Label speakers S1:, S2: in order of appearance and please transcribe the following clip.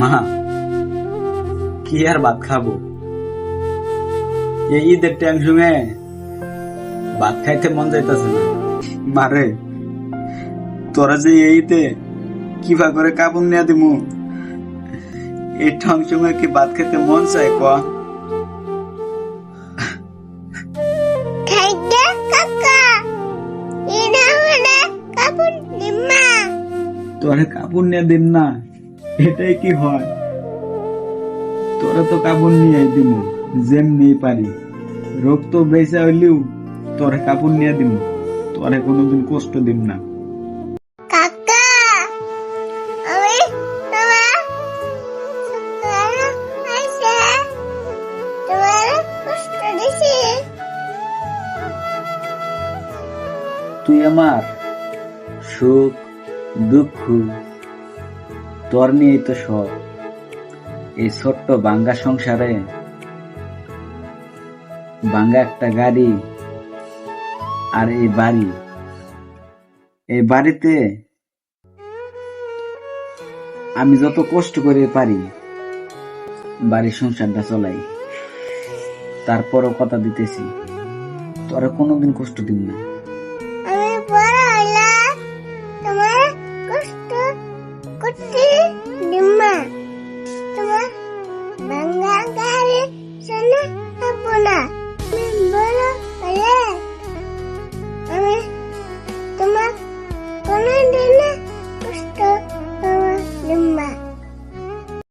S1: মা, কি আর ভাত খাবো? এই ঈদের টেনশনে ভাত খাইতে মন যাইতেছে না। মারে, তোরা যে এই ঈদে কিবা করে কাপড় নিয়ে দিমু, এই টেনশনে কি ভাত খাইতে মন চায় ক? তোরে কাপড় নিয়ে দিম না, এটাই কি হয়? তোরা তো কাপড় নিয়ে দিমু যেমনি পারি, রোগ তো বেঁচে হইলেও তোরে কাপড় নিয়ে দিমু, তোরে কোনোদিন কষ্ট দিম না। তুই আমার সুখ দুঃখ তোর নিয়েই তো সব। এই ছোট্ট বাঙ্গা সংসারে বাঙ্গা একটা গাড়ি আর এই বাড়ি, এই বাড়িতে আমি যত কষ্ট করে পারি বাড়ির সংসারটা চলাই। তারপরও কথা দিতেছি, তোরা কোনোদিন কষ্ট দিন না।